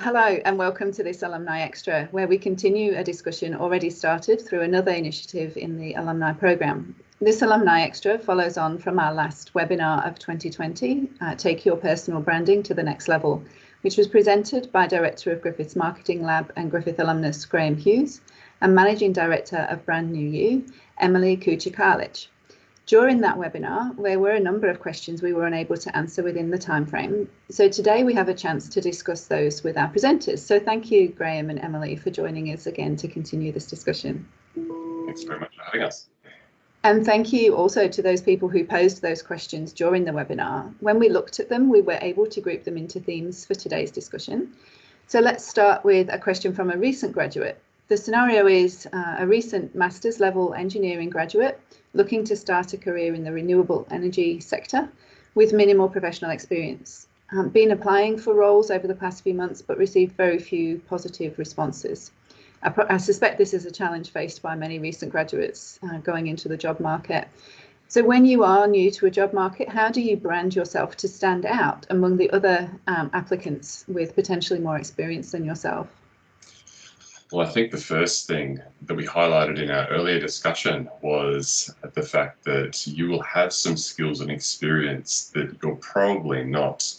Hello and welcome to this Alumni Extra, where we continue a discussion already started through another initiative in the Alumni Programme. This Alumni Extra follows on from our last webinar of 2020, Take Your Personal Branding to the Next Level, which was presented by Director of Griffith's Marketing Lab and Griffith alumnus Graeme Hughes and Managing Director of Brand New You, Emily Kucukalic. During that webinar, there were a number of questions we were unable to answer within the timeframe. So today we have a chance to discuss those with our presenters. So thank you, Graeme and Emily, for joining us again to continue this discussion. Thanks very much for having us. And thank you also to those people who posed those questions during the webinar. When we looked at them, we were able to group them into themes for today's discussion. So let's start with a question from a recent graduate. The scenario is a recent master's level engineering graduate looking to start a career in the renewable energy sector with minimal professional experience. Been applying for roles over the past few months, but received very few positive responses. I suspect this is a challenge faced by many recent graduates going into the job market. So when you are new to a job market, how do you brand yourself to stand out among the other applicants with potentially more experience than yourself? Well, I think the first thing that we highlighted in our earlier discussion was the fact that you will have some skills and experience that you're probably not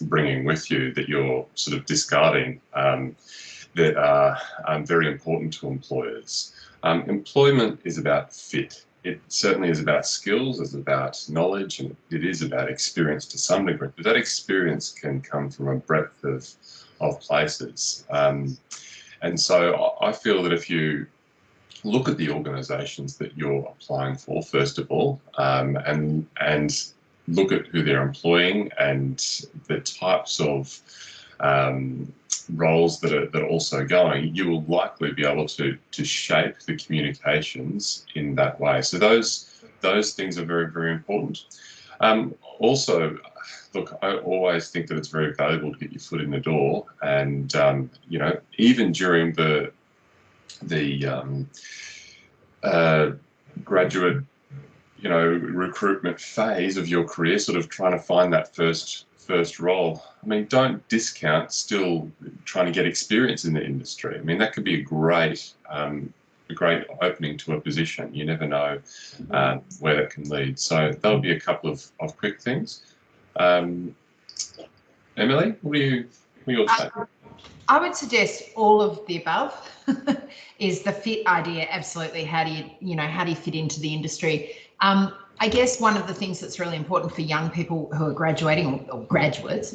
bringing with you, that you're sort of discarding, that are very important to employers. Employment is about fit. It certainly is about skills, it's about knowledge, and it is about experience to some degree. But that experience can come from a breadth of places. And so I feel that if you look at the organisations that you're applying for, first of all, and look at who they're employing and the types of roles that are also going, you will likely be able to shape the communications in that way. So those things are very, very important. Also, look, I always think that it's very valuable to get your foot in the door, and you know, even during the graduate, you know, recruitment phase of your career, sort of trying to find that first role. I mean, don't discount still trying to get experience in the industry. I mean, that could be a great opening to a position. You never know where that can lead. So that'll be a couple of quick things. Emily, what are your take? I would suggest all of the above is the fit idea. Absolutely. How do you fit into the industry? I guess one of the things that's really important for young people who are graduating or graduates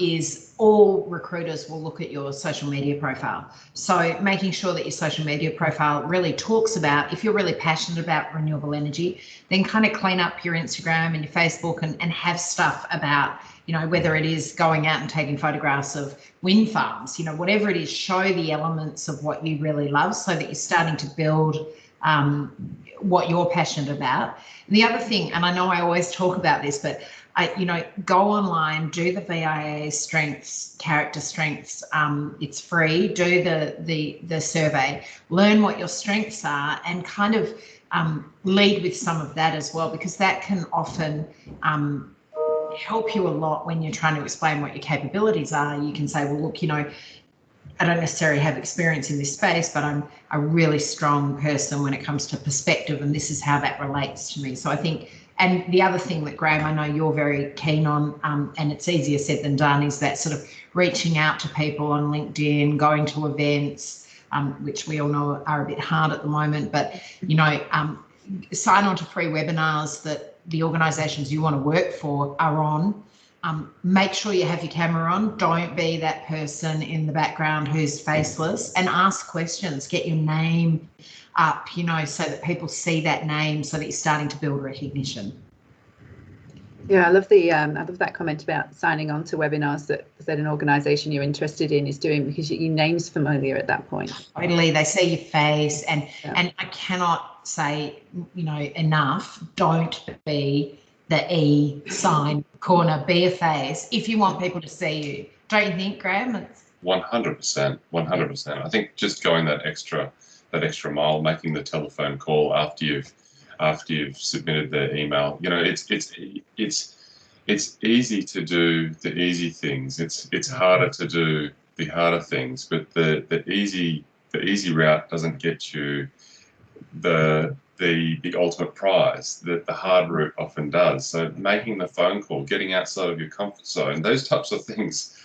is all recruiters will look at your social media profile. So making sure that your social media profile really talks about, if you're really passionate about renewable energy, then kind of clean up your Instagram and your Facebook and have stuff about, you know, whether it is going out and taking photographs of wind farms, you know, whatever it is, show the elements of what you really love so that you're starting to build what you're passionate about. And the other thing, and I know I always talk about this, but go online, do the VIA strengths, character strengths. It's free. Do the survey, learn what your strengths are, and kind of lead with some of that as well, because that can often help you a lot when you're trying to explain what your capabilities are. You can say, well, look, you know, I don't necessarily have experience in this space, but I'm a really strong person when it comes to perspective, and this is how that relates to me. So I think, and the other thing that, Graeme, I know you're very keen on, and it's easier said than done, is that sort of reaching out to people on LinkedIn, going to events, which we all know are a bit hard at the moment, but, you know, sign on to free webinars that the organisations you want to work for are on. Make sure you have your camera on. Don't be that person in the background who's faceless, and ask questions. Get your name up, you know, so that people see that name, so that you're starting to build recognition. Yeah, I love that comment about signing on to webinars that an organisation you're interested in is doing, because your name's familiar at that point. Totally, they see your face, and I cannot say, you know, enough. Don't be the E sign corner, be a face if you want people to see you. Don't you think, Graeme? 100%, 100%. I think just going that extra mile, making the telephone call after you've submitted the email, you know, it's it's easy to do the easy things. It's harder to do the harder things, but the easy route doesn't get you the ultimate prize that the hard route often does. So making the phone call, getting outside of your comfort zone, those types of things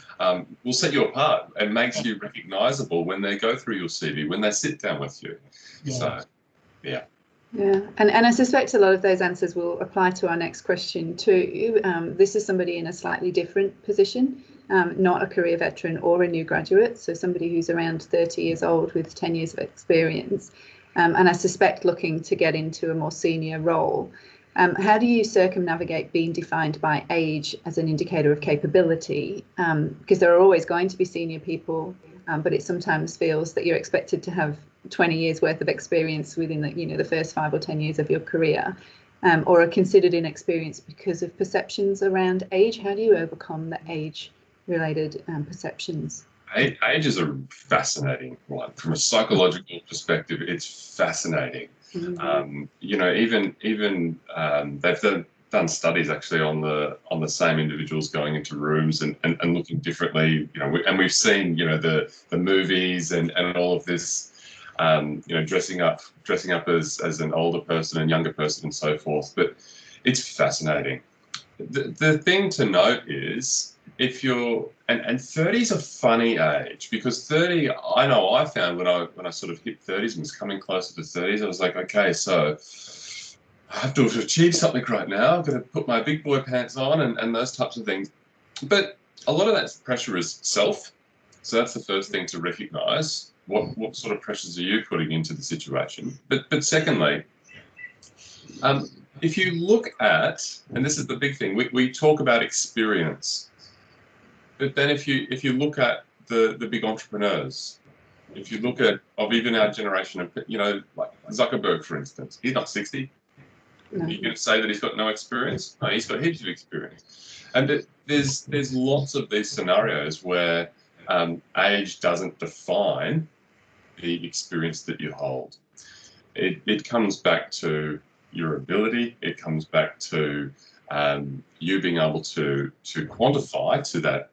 will set you apart and makes you recognizable when they go through your CV, when they sit down with you. Yeah. So, yeah. Yeah, and I suspect a lot of those answers will apply to our next question too. This is somebody in a slightly different position, not a career veteran or a new graduate, so somebody who's around 30 years old with 10 years of experience, and I suspect looking to get into a more senior role. How do you circumnavigate being defined by age as an indicator of capability? Because there are always going to be senior people, but it sometimes feels that you're expected to have 20 years worth of experience within the first 5 or 10 years of your career, or are considered inexperienced because of perceptions around age. How do you overcome the age-related perceptions? Age is a fascinating one. From a psychological perspective, it's fascinating. Mm-hmm. Even they've done studies actually on the same individuals going into rooms and looking differently. And we've seen the movies and all of this. Dressing up as an older person and younger person and so forth. But it's fascinating. The thing to note is if you're and 30 is a funny age, because 30, I found when I sort of hit 30s and was coming closer to 30s, I was like, okay, so I have to achieve something right now. I've got to put my big boy pants on and those types of things. But a lot of that pressure is self. So that's the first thing to recognize. What sort of pressures are you putting into the situation? But secondly, if you look at, and this is the big thing, we talk about experience, but then if you look at the big entrepreneurs, if you look at even our generation of like Zuckerberg, for instance, he's not 60. No. Are you going to say that he's got no experience? No, he's got heaps of experience, and there's lots of these scenarios where age doesn't define the experience that you hold. It comes back to your ability. It comes back to you being able to quantify to that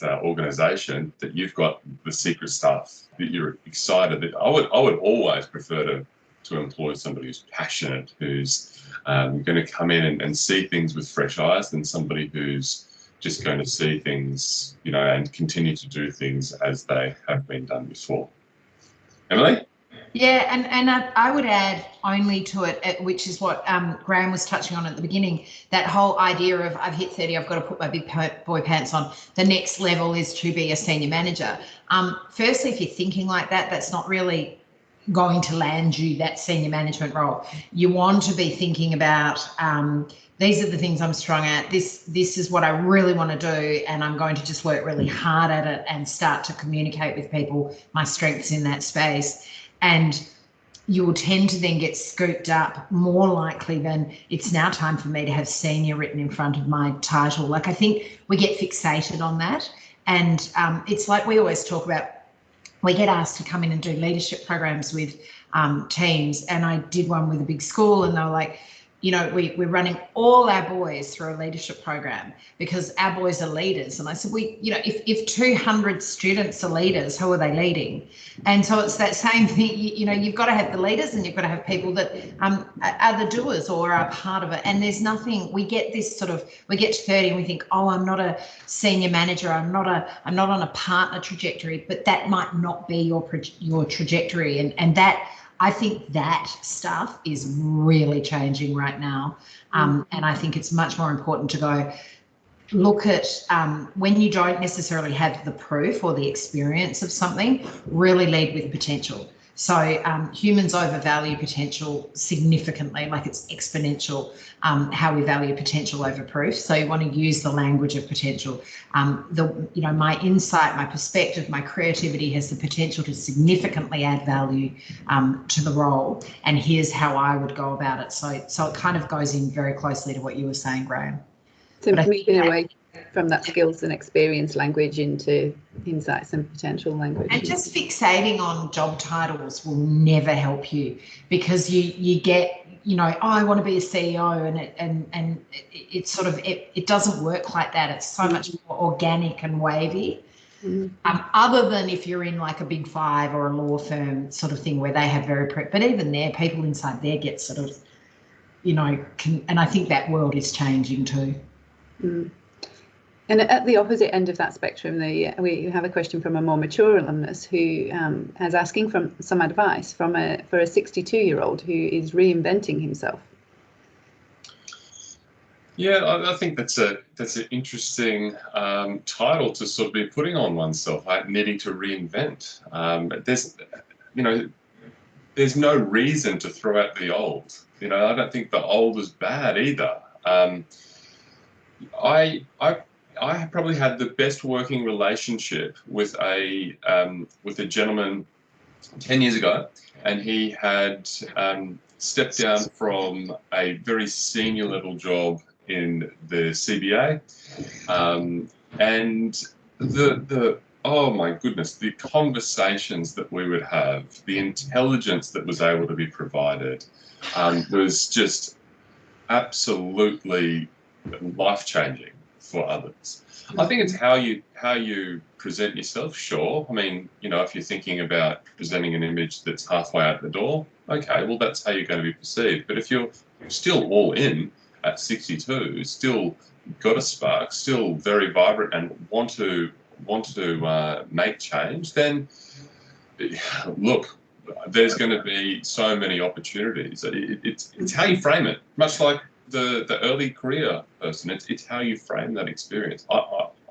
organisation that you've got the secret stuff, that you're excited. That I would always prefer to employ somebody who's passionate, who's going to come in and see things with fresh eyes, than somebody who's just going to see things, and continue to do things as they have been done before. Emily? Yeah, and I would add only to it, which is what Graeme was touching on at the beginning, that whole idea of I've hit 30, I've got to put my big boy pants on. The next level is to be a senior manager. Firstly, if you're thinking like that, that's not really going to land you that senior management role. You want to be thinking about these are the things I'm strong at. This is what I really want to do, and I'm going to just work really hard at it and start to communicate with people my strengths in that space. And you will tend to then get scooped up more likely than it's now time for me to have senior written in front of my title. Like, I think we get fixated on that, and it's like we always talk about. We get asked to come in and do leadership programs with teams, and I did one with a big school, and they were like, we're running all our boys through a leadership program because our boys are leaders. And I said, if 200 students are leaders, who are they leading? And so it's that same thing, you've got to have the leaders, and you've got to have people that are the doers or are part of it. And there's nothing, we get this we get to 30 and we think, oh, I'm not a senior manager, I'm not on a partner trajectory, but that might not be your trajectory. And that, I think that stuff is really changing right now. And I think it's much more important to go look at when you don't necessarily have the proof or the experience of something, really lead with potential. So humans overvalue potential significantly, like it's exponential, how we value potential over proof. So you want to use the language of potential. My insight, my perspective, my creativity has the potential to significantly add value to the role. And here's how I would go about it. So it kind of goes in very closely to what you were saying, Graeme. So moving away from that skills and experience language into insights and potential language. And just fixating on job titles will never help you, because you get you know, oh, I want to be a CEO, and it sort of it doesn't work like that. It's so much more organic and wavy. Other than if you're in like a big five or a law firm sort of thing where they have but even there, people inside there get sort of, you know, and I think that world is changing too. And at the opposite end of that spectrum, we have a question from a more mature alumnus who is asking for some advice for a 62-year-old who is reinventing himself. Yeah, I think that's an interesting title to sort of be putting on oneself, like needing to reinvent. There's no reason to throw out the old. You know, I don't think the old is bad either. I probably had the best working relationship with a gentleman 10 years ago, and he had stepped down from a very senior level job in the CBA, and the oh my goodness, the conversations that we would have, the intelligence that was able to be provided, was just absolutely life-changing for others. I think it's how you present yourself. Sure, I mean, you know, if you're thinking about presenting an image that's halfway out the door, okay, well, that's how you're going to be perceived. But if you're still all in at 62, still got a spark, still very vibrant, and want to make change, then look, there's going to be so many opportunities. It's how you frame it, much like the early career person. It's how you frame that experience.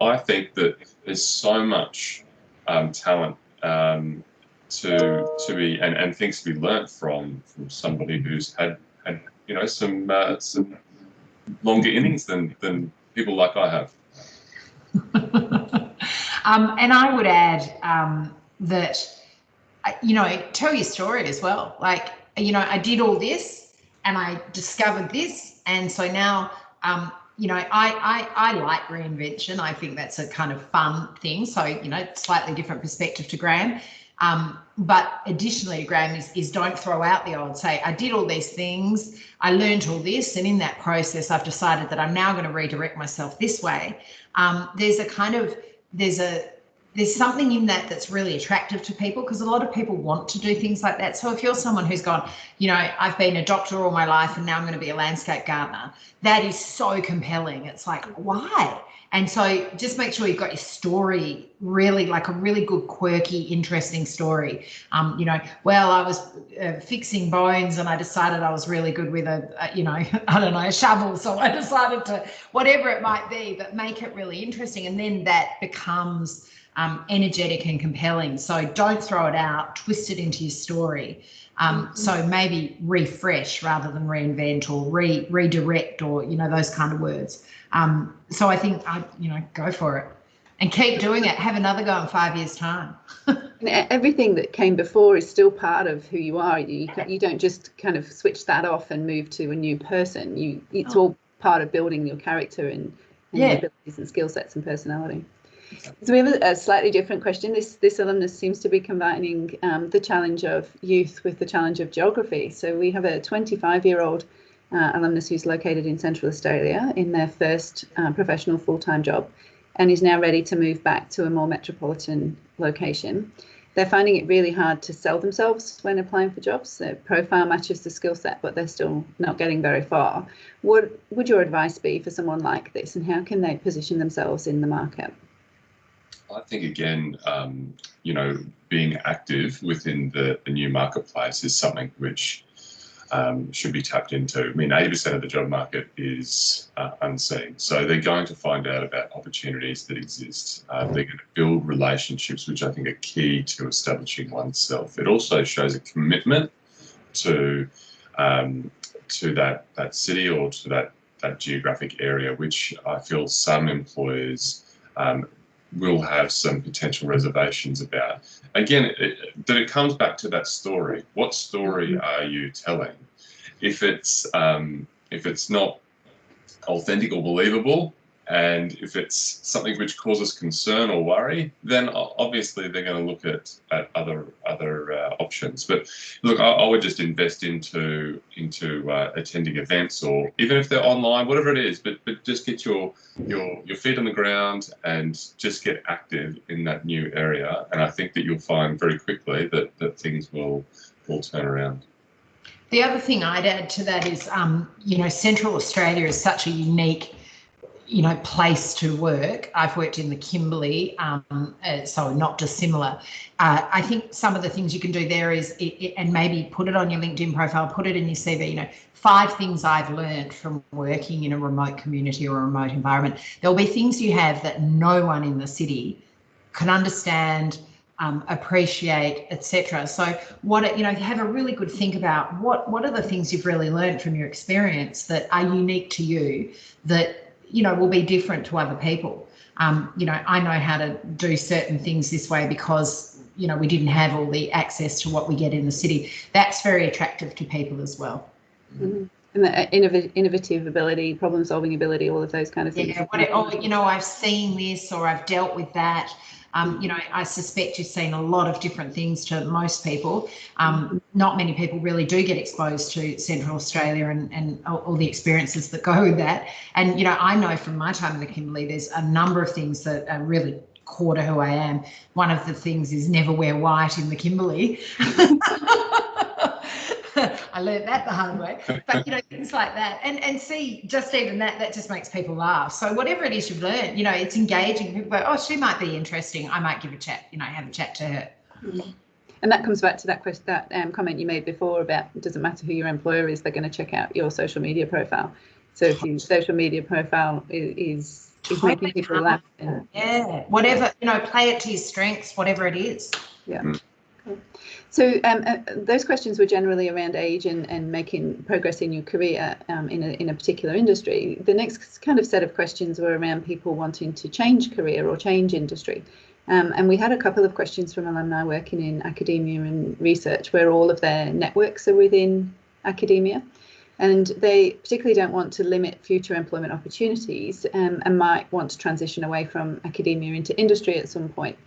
I think that there's so much talent to be and things to be learnt from somebody who's had you know some longer innings than people like I have. And I would add that, you know, tell your story as well. Like, you know, I did all this and I discovered this. And so now, you know, I like reinvention. I think that's a kind of fun thing. So, you know, slightly different perspective to Graeme. But additionally to Graeme is don't throw out the old. Say, I did all these things, I learned all this, and in that process, I've decided that I'm now going to redirect myself this way. There's something in that that's really attractive to people, because a lot of people want to do things like that. So if you're someone who's gone, you know, I've been a doctor all my life and now I'm going to be a landscape gardener, that is so compelling. It's like, why? And so just make sure you've got your story really, like a really good, quirky, interesting story. You know, well, I was fixing bones and I decided I was really good with a shovel. So I decided to, whatever it might be, but make it really interesting. And then that becomes energetic and compelling. So don't throw it out, twist it into your story. So maybe refresh rather than reinvent, or redirect, or, you know, those kind of words. So I think, go for it and keep doing it. Have another go in 5 years' time. Everything that came before is still part of who you are. You don't just kind of switch that off and move to a new person. It's all part of building your character and your abilities and skill sets and personality. So we have a slightly different question. This alumnus seems to be combining the challenge of youth with the challenge of geography. So we have a 25-year-old alumnus who's located in Central Australia in their first professional full-time job, and is now ready to move back to a more metropolitan location. They're finding it really hard to sell themselves when applying for jobs. Their profile matches the skill set, but they're still not getting very far. What would your advice be for someone like this, and how can they position themselves in the market? I think, again, being active within the new marketplace is something which should be tapped into. I mean, 80% of the job market is unseen. So they're going to find out about opportunities that exist. They're going to build relationships, which I think are key to establishing oneself. It also shows a commitment to that city or to that geographic area, which I feel some employers will have some potential reservations about. Again, it comes back to that story. What story are you telling? If it's not authentic or believable, And if it's something which causes concern or worry, then obviously they're going to look at other options. But look, I would just invest into attending events, or even if they're online, whatever it is. But just get your feet on the ground and just get active in that new area. And I think that you'll find very quickly that things will turn around. The other thing I'd add to that is, Central Australia is such a unique place to work. I've worked in the Kimberley, so not dissimilar. I think some of the things you can do there is, and maybe put it on your LinkedIn profile, put it in your CV, 5 things I've learned from working in a remote community or a remote environment. There'll be things you have that no one in the city can understand, appreciate, etc. So have a really good think about what are the things you've really learned from your experience that are unique to you, that will be different to other people. I know how to do certain things this way because, we didn't have all the access to what we get in the city. That's very attractive to people as well. Mm-hmm. And the innovative ability, problem solving ability, all of those kind of things. Yeah, I've seen this, or I've dealt with that. I suspect you've seen a lot of different things to most people. Not many people really do get exposed to Central Australia and all the experiences that go with that. And, I know from my time in the Kimberley, there's a number of things that are really core to who I am. One of the things is never wear white in the Kimberley. I learned that the hard way, but things like that, and see, just even that just makes people laugh. So whatever it is you've learned, it's engaging. People go, oh, she might be interesting. I might give a chat, have a chat to her. And that comes back to that comment you made before about it doesn't matter who your employer is, they're going to check out your social media profile. So if your social media profile is making people laugh, whatever, play it to your strengths, whatever it is. Yeah. Cool. So those questions were generally around age and making progress in your career in a particular industry. The next kind of set of questions were around people wanting to change career or change industry. And we had a couple of questions from alumni working in academia and research where all of their networks are within academia. And they particularly don't want to limit future employment opportunities and might want to transition away from academia into industry at some point.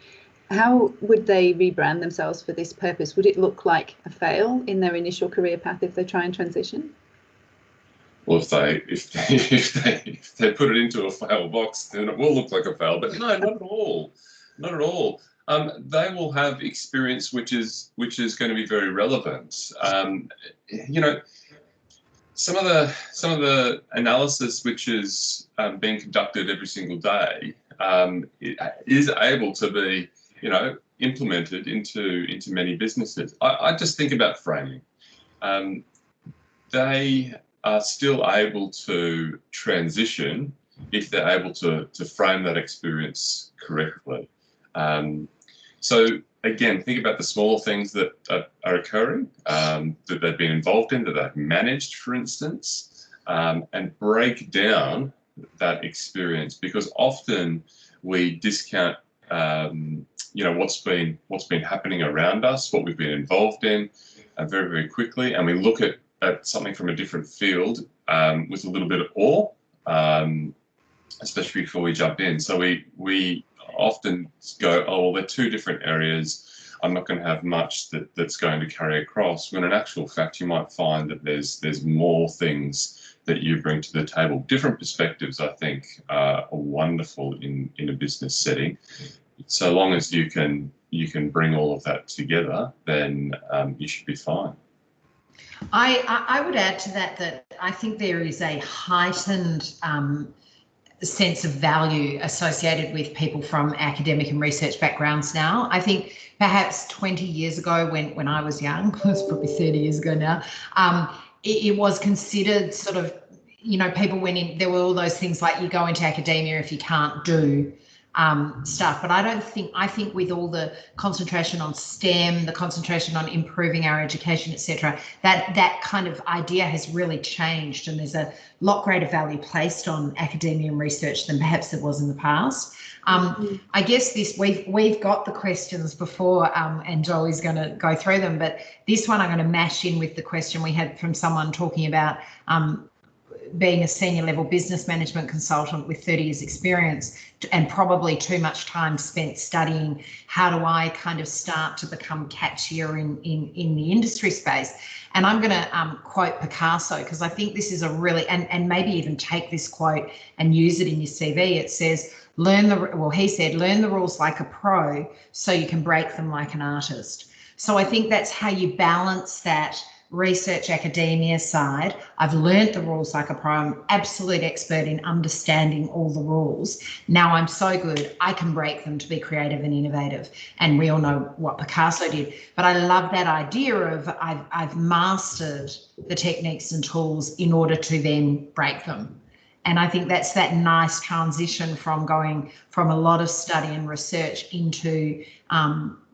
How would they rebrand themselves for this purpose? Would it look like a fail in their initial career path if they try and transition? Well, if they put it into a fail box, then it will look like a fail. But no, not at all. Not at all. They will have experience which is going to be very relevant. Some of the analysis which is being conducted every single day is able to be implemented into many businesses. I just think about framing. They are still able to transition if they're able to frame that experience correctly. So again, think about the small things that are occurring, that they've been involved in, that they've managed, for instance, and break down that experience, because often we discount what's been happening around us, what we've been involved in, very, very quickly, and we look at something from a different field with a little bit of awe, especially before we jump in. So we often go, oh, well, they're two different areas. I'm not going to have much that's going to carry across. When in actual fact, you might find that there's more things that you bring to the table. Different perspectives, I think, are wonderful in a business setting. So long as you can bring all of that together, then you should be fine. I would add to that I think there is a heightened sense of value associated with people from academic and research backgrounds now. I think perhaps 20 years ago when I was young, it's probably 30 years ago now, it was considered sort of, people went in, there were all those things like you go into academia if you can't do stuff. But I think with all the concentration on STEM, the concentration on improving our education, etc., that kind of idea has really changed, and there's a lot greater value placed on academia and research than perhaps there was in the past. I guess we've got the questions before, and Jolie's going to go through them, but this one I'm going to mash in with the question we had from someone talking about being a senior level business management consultant with 30 years experience and probably too much time spent studying how do I kind of start to become catchier in the industry space. And I'm going to quote Picasso, because I think this is a really, and maybe even take this quote and use it in your CV. It says, he said, learn the rules like a pro so you can break them like an artist. So I think that's how you balance that research academia side. I've learnt the rules like a pro. I'm an absolute expert in understanding all the rules. Now I'm so good, I can break them to be creative and innovative. And we all know what Picasso did. But I love that idea of I've mastered the techniques and tools in order to then break them. And I think that's that nice transition from going from a lot of study and research into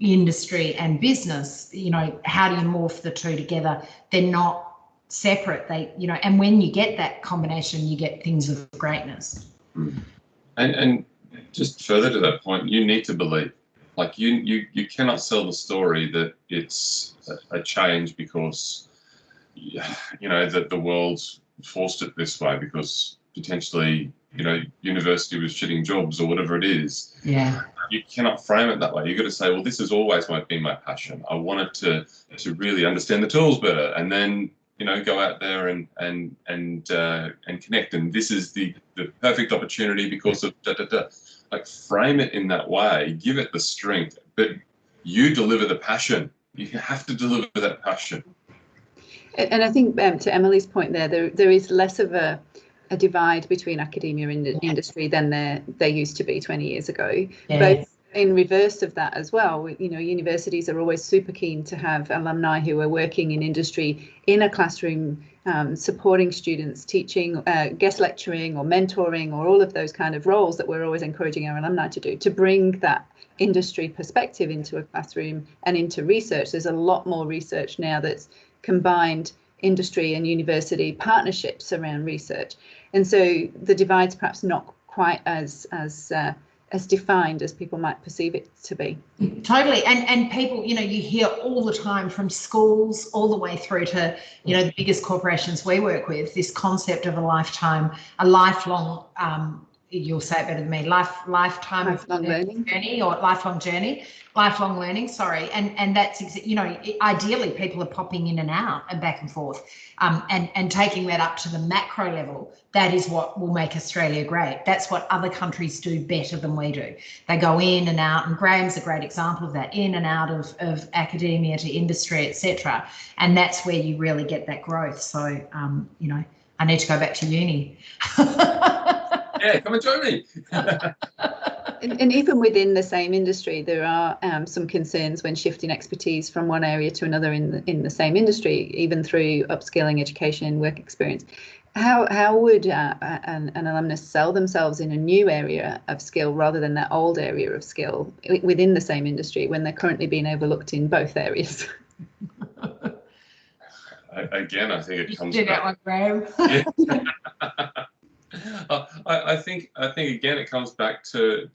industry and business. You know, how do you morph the two together? They're not separate. They, you know, and when you get that combination, you get things of greatness. And just further to that point, you need to believe. Like you cannot sell the story that it's a change because, you know, that the world's forced it this way because potentially, you know, university was shitting jobs or whatever it is. Yeah. You cannot frame it that way. You've got to say, well, this has always been my passion. I wanted to really understand the tools better, and then, you know, go out there and connect. And this is the perfect opportunity because of da da da. Like, frame it in that way. Give it the strength, but you deliver the passion. You have to deliver that passion. And I think to Emily's point there is less of a divide between academia and industry than there used to be 20 years ago. Yeah. Both in reverse of that as well, you know, universities are always super keen to have alumni who are working in industry in a classroom, supporting students, teaching, guest lecturing or mentoring, or all of those kind of roles that we're always encouraging our alumni to do, to bring that industry perspective into a classroom and into research. There's a lot more research now that's combined industry and university partnerships around research, and so the divide's perhaps not quite as defined as people might perceive it to be. Totally. And people, you know, you hear all the time from schools all the way through to, you know, the biggest corporations we work with, this concept of a lifelong you'll say it better than me, lifelong learning, sorry. And that's, you know, ideally people are popping in and out and back and forth, and taking that up to the macro level. That is what will make Australia great. That's what other countries do better than we do. They go in and out, and Graeme's a great example of that, in and out of academia to industry, etc. And that's where you really get that growth. So, you know, I need to go back to uni. Yeah, come and join me. And even within the same industry, there are some concerns when shifting expertise from one area to another in the same industry, even through upskilling, education, and work experience. How would an alumnus sell themselves in a new area of skill rather than that old area of skill within the same industry when they're currently being overlooked in both areas? Again, I think it comes back. Do that one, Graeme. Yeah. I think again it comes back to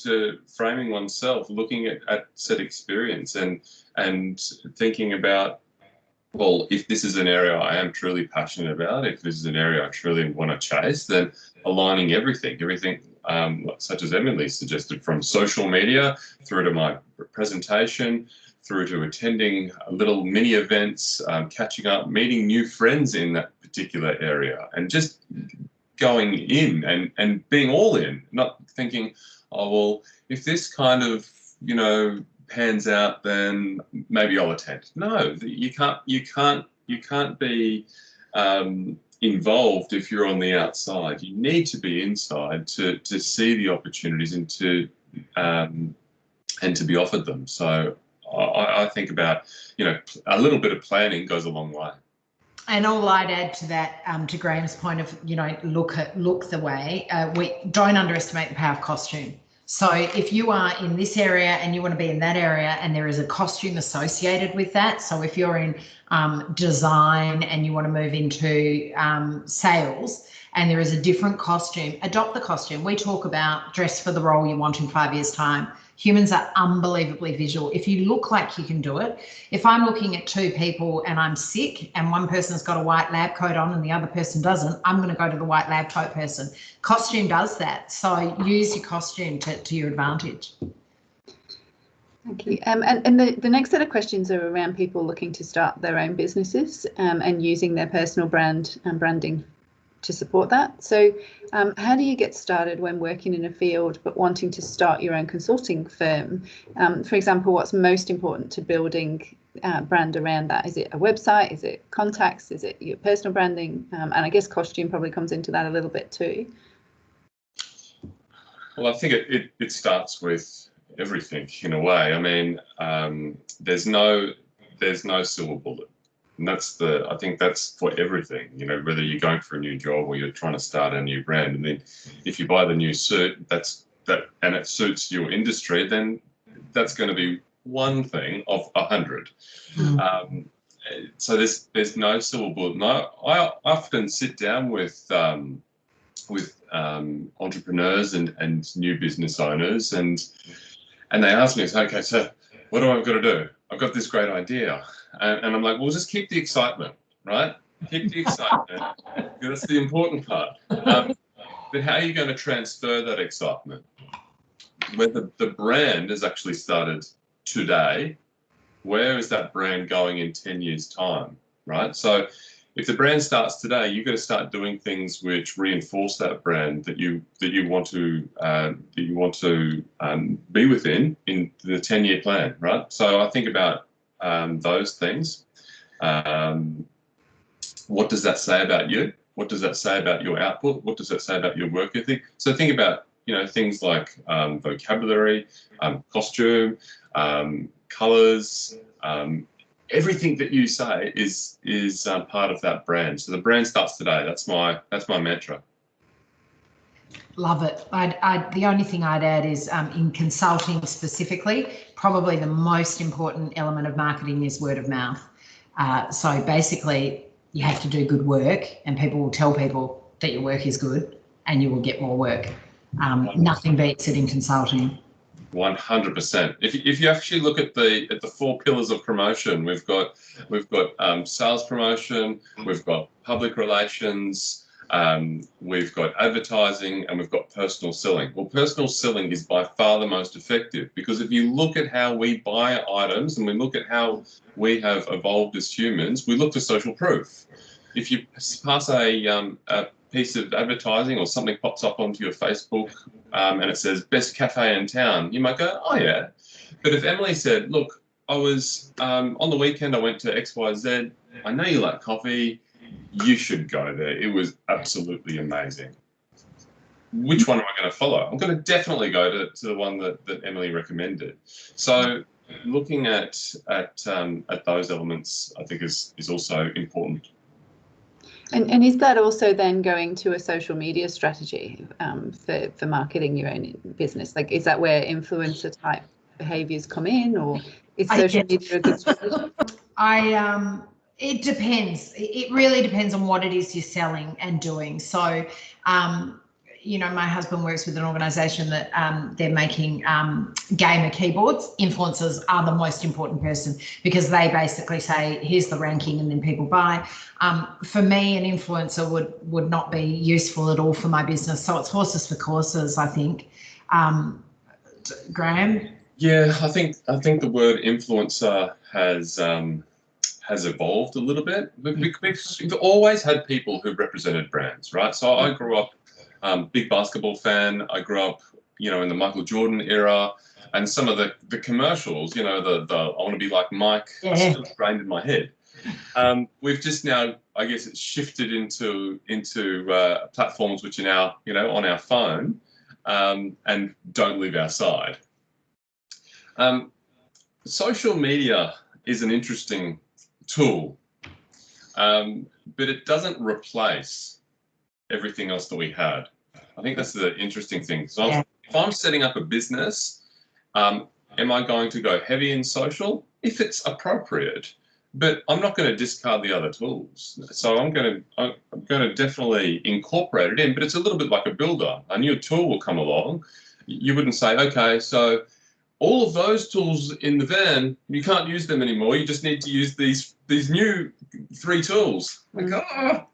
framing oneself, looking at said experience and thinking about, well, if this is an area I am truly passionate about, if this is an area I truly want to chase, then aligning everything, such as Emily suggested, from social media through to my presentation, through to attending little mini events, catching up, meeting new friends in that particular area, and just going in and being all in, not thinking, oh, well, if this kind of, you know, pans out, then maybe I'll attend. No, you can't be involved if you're on the outside. You need to be inside to see the opportunities and to be offered them. So I think about, you know, a little bit of planning goes a long way. And all I'd add to that, to Graeme's point of, you know, look the way, we don't underestimate the power of costume. So if you are in this area and you want to be in that area and there is a costume associated with that, so if you're in design and you want to move into sales and there is a different costume, adopt the costume. We talk about dress for the role you want in 5 years' time. Humans are unbelievably visual. If you look like you can do it, if I'm looking at two people and I'm sick and one person's got a white lab coat on and the other person doesn't, I'm going to go to the white lab coat person. Costume does that. So use your costume to your advantage. Thank you. And the next set of questions are around people looking to start their own businesses and using their personal brand and branding to support that. So how do you get started when working in a field but wanting to start your own consulting firm? For example, what's most important to building brand around that? Is it a website? Is it contacts? Is it your personal branding? And I guess costume probably comes into that a little bit too. Well, I think it starts with everything in a way. I mean, there's no silver bullet. And I think that's for everything, you know, whether you're going for a new job or you're trying to start a new brand. And then if you buy the new suit, and it suits your industry, then that's going to be one thing of 100. So there's no silver bullet. No, I often sit down with entrepreneurs and new business owners, and they ask me, okay, so what do I got to do? I've got this great idea. And I'm like, well, just keep the excitement, right? Keep the excitement. That's the important part. But how are you going to transfer that excitement? When the brand has actually started today, where is that brand going in 10 years' time, right? So if the brand starts today, you've got to start doing things which reinforce that brand that you want to be within in the 10-year plan, right? So I think about those things. What does that say about you? What does that say about your output? What does that say about your work ethic? So think about, you know, things like vocabulary, costume, colours. Everything that you say is part of that brand. So the brand starts today. That's my mantra. Love it. The only thing I'd add is in consulting specifically, probably the most important element of marketing is word of mouth. So basically, you have to do good work, and people will tell people that your work is good, and you will get more work. Nothing beats it in consulting. 100%. If you actually look at the 4 pillars of promotion, we've got sales promotion, we've got public relations, we've got advertising, and we've got personal selling. Well, personal selling is by far the most effective, because if you look at how we buy items and we look at how we have evolved as humans, we look for social proof. If you pass a piece of advertising or something pops up onto your Facebook and it says best cafe in town, you might go, oh yeah. But if Emily said, look, I was on the weekend, I went to XYZ, I know you like coffee, you should go there. It was absolutely amazing. Which one am I going to follow? I'm going to definitely go to the one that Emily recommended. So looking at those elements, I think is also important. And is that also then going to a social media strategy for marketing your own business? Like, is that where influencer type behaviours come in, or is social media a good strategy? It depends. It really depends on what it is you're selling and doing. So, you know, my husband works with an organisation that they're making gamer keyboards. Influencers are the most important person, because they basically say, here's the ranking, and then people buy. For me, an influencer would not be useful at all for my business. So it's horses for courses, I think. Graeme? Yeah, I think the word influencer has evolved a little bit, because we've always had people who represented brands, right? So I grew up big basketball fan. I grew up, you know, in the Michael Jordan era, and some of the commercials, you know, the I want to be like Mike, are still ingrained in my head. We've just now, I guess, it's shifted into platforms which are now, you know, on our phone and don't leave our side. Social media is an interesting tool, but it doesn't replace everything else that we had. I think that's the interesting thing. So if I'm setting up a business, am I going to go heavy in social? If it's appropriate, but I'm not going to discard the other tools. So I'm going to definitely incorporate it in, but it's a little bit like a builder. A new tool will come along. You wouldn't say, okay, so all of those tools in the van, you can't use them anymore. You just need to use these new 3 tools. Like,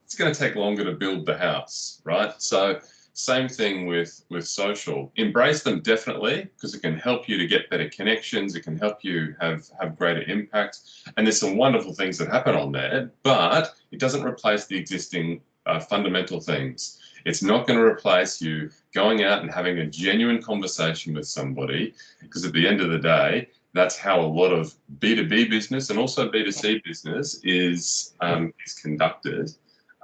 it's going to take longer to build the house, right? So same thing with social. Embrace them definitely, because it can help you to get better connections. It can help you have greater impact. And there's some wonderful things that happen on there, but it doesn't replace the existing fundamental things. It's not going to replace you going out and having a genuine conversation with somebody, because at the end of the day, that's how a lot of B2B business and also B2C business is conducted.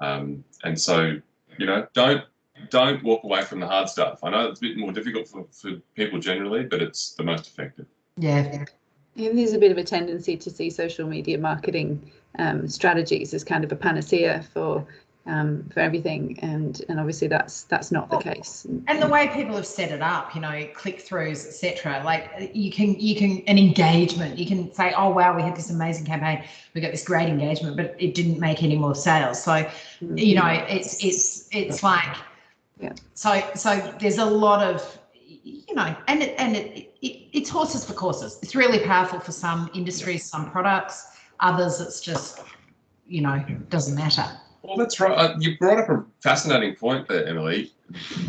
And so, you know, don't walk away from the hard stuff. I know it's a bit more difficult for people generally, but it's the most effective. Yeah. There's a bit of a tendency to see social media marketing strategies as kind of a panacea for everything, and obviously that's not the case. And the way people have set it up, you know, click-throughs, etc. Like you can an engagement. You can say, oh wow, we had this amazing campaign, we got this great engagement, but it didn't make any more sales. So, you know, it's like, yeah. So there's a lot of, you know, and it's horses for courses. It's really powerful for some industries, some products. Others, it's just, you know, doesn't matter. Well, that's right. You brought up a fascinating point there, Emily.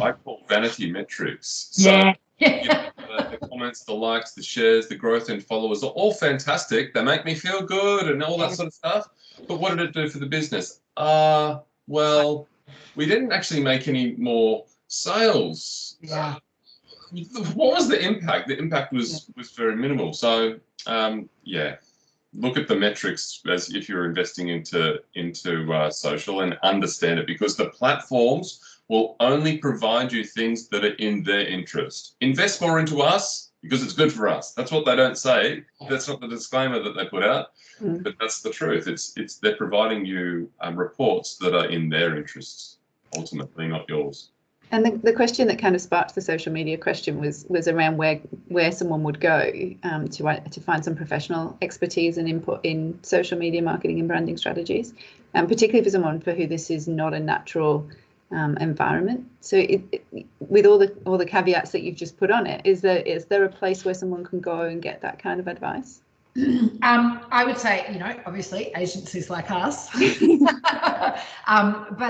I call vanity metrics. So, you know, the comments, the likes, the shares, the growth in followers are all fantastic. They make me feel good and all that sort of stuff. But what did it do for the business? Well, we didn't actually make any more sales. Yeah. What was the impact? The impact was very minimal. So, look at the metrics as if you're investing into social, and understand it, because the platforms will only provide you things that are in their interest. Invest more into us because it's good for us. That's what they don't say. That's not the disclaimer that they put out, but that's the truth. It's they're providing you reports that are in their interests, ultimately, not yours. And the question that kind of sparked the social media question was around where someone would go to find some professional expertise and input in social media marketing and branding strategies, particularly for someone for who this is not a natural environment. So with all the caveats that you've just put on it, is there a place where someone can go and get that kind of advice? I would say, you know, obviously agencies like us, but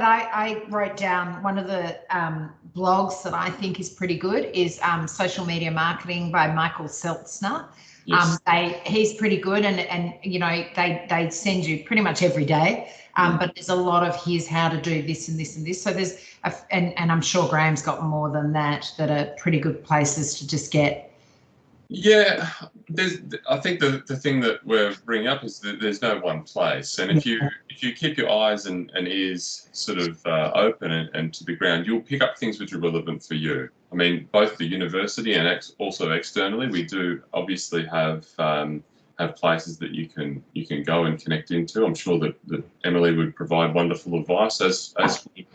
I wrote down one of the blogs that I think is pretty good is Social Media Marketing by Michael Seltzner. Yes. He's pretty good, and you know, they send you pretty much every day, but there's a lot of here's how to do this and this and this. So there's and I'm sure Graeme's got more than that are pretty good places to just get. Yeah, I think the thing that we're bringing up is that there's no one place, and if you keep your eyes and ears sort of open and to the ground, you'll pick up things which are relevant for you. I mean, both the university and also externally, we do obviously have places that you can go and connect into. I'm sure that Emily would provide wonderful advice, as you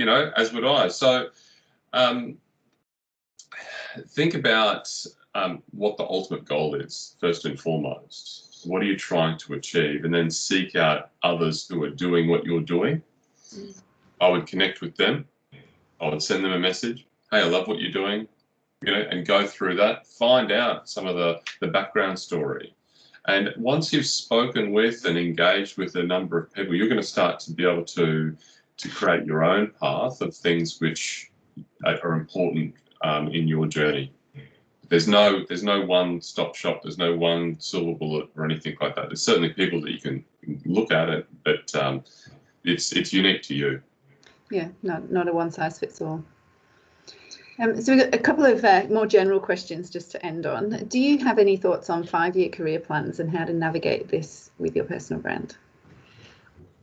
know, as would I. So. Think about what the ultimate goal is, first and foremost. What are you trying to achieve? And then seek out others who are doing what you're doing. I would connect with them. I would send them a message. Hey, I love what you're doing. You know, and go through that. Find out some of the background story. And once you've spoken with and engaged with a number of people, you're going to start to be able to create your own path of things which are important in your journey. There's no one-stop shop. There's no one silver bullet or anything like that. There's certainly people that you can look at it, but it's unique to you. Yeah, not a one-size-fits-all. So we've got a couple of more general questions just to end on. Do you have any thoughts on 5-year career plans and how to navigate this with your personal brand?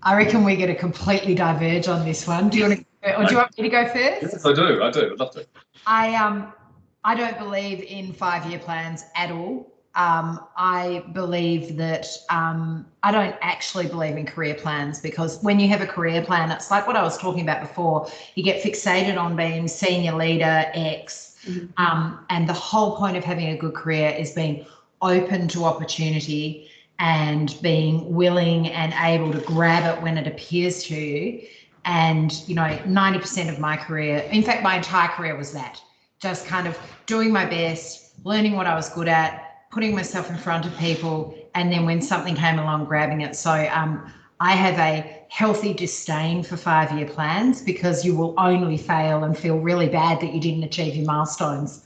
I reckon we're going to completely diverge on this one. Do you want me to go first? Yes, I do. I'd love to. I don't believe in 5-year plans at all. I believe that I don't actually believe in career plans, because when you have a career plan, it's like what I was talking about before. You get fixated on being senior leader X, and the whole point of having a good career is being open to opportunity and being willing and able to grab it when it appears to you. And, you know, 90% of my career, in fact, my entire career was that. just kind of doing my best, learning what I was good at, putting myself in front of people, and then when something came along, grabbing it. So I have a healthy disdain for 5-year plans, because you will only fail and feel really bad that you didn't achieve your milestones.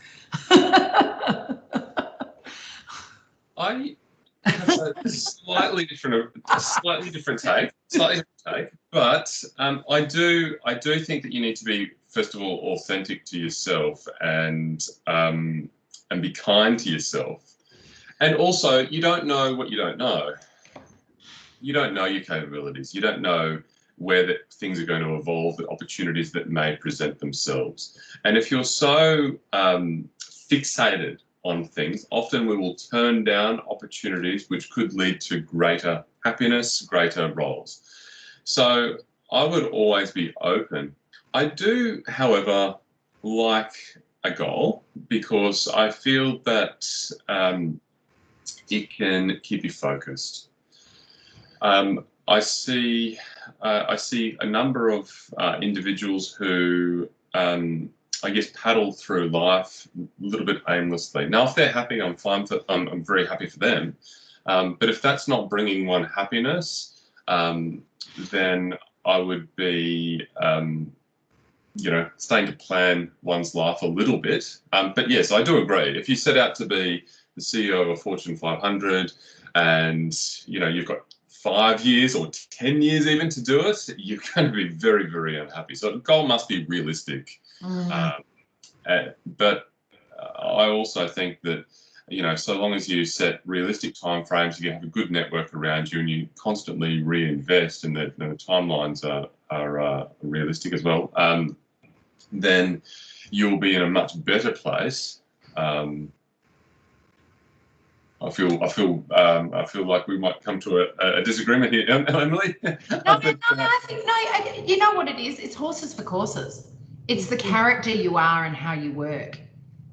I have a slightly different take, but I do think that you need to be, first of all, authentic to yourself and be kind to yourself. And also, you don't know what you don't know. You don't know your capabilities. You don't know where things are going to evolve, the opportunities that may present themselves. And if you're so fixated on things, often we will turn down opportunities which could lead to greater happiness, greater roles. So I would always be open. I do, however, like a goal, because I feel that it can keep you focused. I see a number of individuals who, I guess, paddle through life a little bit aimlessly. Now, if they're happy, I'm fine. I'm very happy for them. But if that's not bringing one happiness, then I would be, starting to plan one's life a little bit. But yes, I do agree. If you set out to be the CEO of a Fortune 500, and you've got 5 years or 10 years even to do it, you're going to be very, very unhappy. So the goal must be realistic. But I also think that, so long as you set realistic timeframes, you have a good network around you, and you constantly reinvest, and the timelines are realistic as well, then you'll be in a much better place. I feel like we might come to a disagreement here, Emily. No, I think you know what it is? It's horses for courses. It's the character you are and how you work.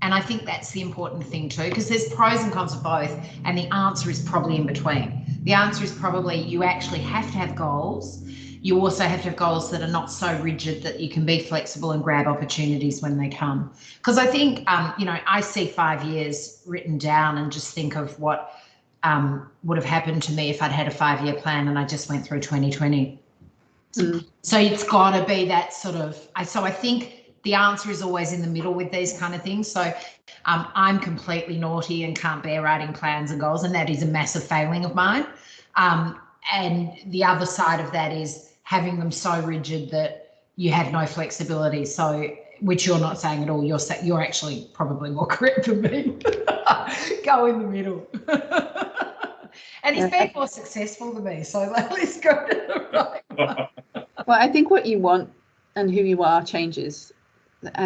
And I think that's the important thing too, because there's pros and cons of both, and the answer is probably in between. The answer is probably you actually have to have goals. You also have to have goals that are not so rigid that you can be flexible and grab opportunities when they come. Because I think, I see 5 years written down and just think of what would have happened to me if I'd had a 5-year plan and I just went through 2020. So it's got to be that sort of, so I think the answer is always in the middle with these kind of things. So I'm completely naughty and can't bear writing plans and goals, and that is a massive failing of mine. And the other side of that is having them so rigid that you have no flexibility. So, which you're not saying at all. You're actually probably more correct than me. Go in the middle. And he's been more successful than me, so let's go to the right one. Well, I think what you want and who you are changes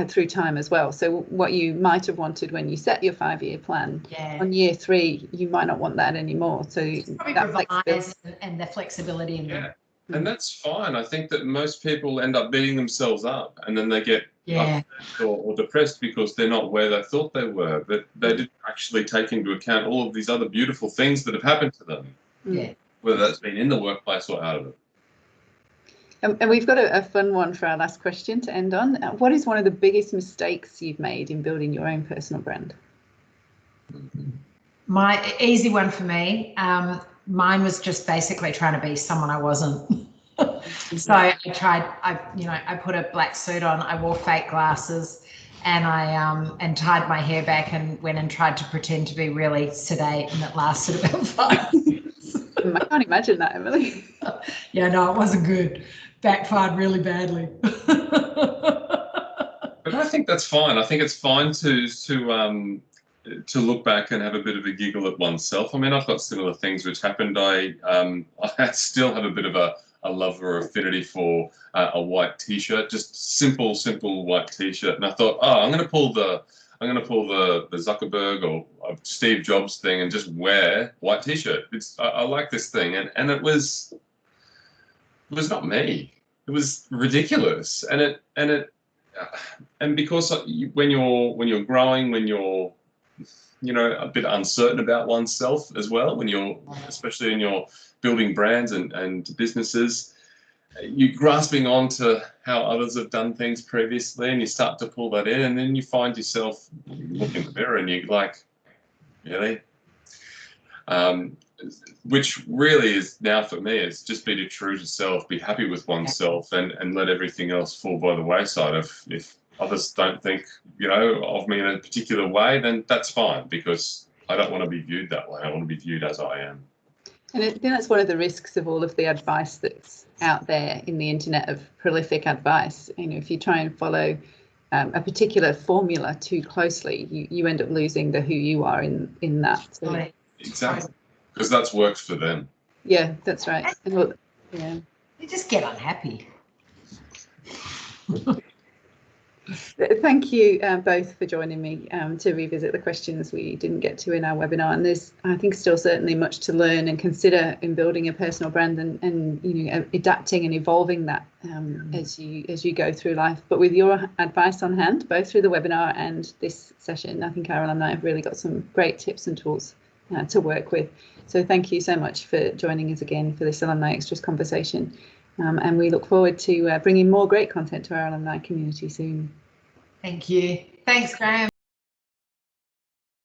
through time as well. So what you might have wanted when you set your 5-year plan, on year 3, you might not want that anymore. So that and the flexibility in them. And that's fine. I think that most people end up beating themselves up, and then they get upset or depressed because they're not where they thought they were, but they didn't actually take into account all of these other beautiful things that have happened to them, whether that's been in the workplace or out of it. And we've got a fun one for our last question to end on. What is one of the biggest mistakes you've made in building your own personal brand? My easy one for me, mine was just basically trying to be someone I wasn't. So I put a black suit on, I wore fake glasses, and I tied my hair back and went and tried to pretend to be really sedate, and it lasted about 5 years. I can't imagine that, Emily. Yeah, no, it wasn't good. Backfired really badly. But I think that's fine. I think it's fine to look back and have a bit of a giggle at oneself. I mean, I've got similar things which happened. I still have a bit of a love or affinity for a white T-shirt, just simple white T-shirt. And I thought, I'm going to pull the Zuckerberg or Steve Jobs thing and just wear white T-shirt. I like this thing, and it was not me. It was ridiculous, and because when you're growing, when you're a bit uncertain about oneself as well, when you're especially when you're building brands and businesses, you're grasping on to how others have done things previously, and you start to pull that in, and then you find yourself look in the mirror and you're like, really? Which really is now for me, it's just be true to self, be happy with oneself, and let everything else fall by the wayside. If others don't think, of me in a particular way, then that's fine, because I don't want to be viewed that way. I want to be viewed as I am. And I think that's one of the risks of all of the advice that's out there in the internet, of prolific advice. If you try and follow a particular formula too closely, you end up losing the who you are in that. So. Exactly, because that's worked for them. Yeah, that's right. And look, yeah. You just get unhappy. Thank you both for joining me to revisit the questions we didn't get to in our webinar. And there's, I think, still certainly much to learn and consider in building a personal brand and adapting and evolving that as you go through life. But with your advice on hand, both through the webinar and this session, I think our alumni have really got some great tips and tools to work with. So thank you so much for joining us again for this Alumni Extras conversation. And we look forward to bringing more great content to our alumni community soon. Thank you. Thanks, Graeme.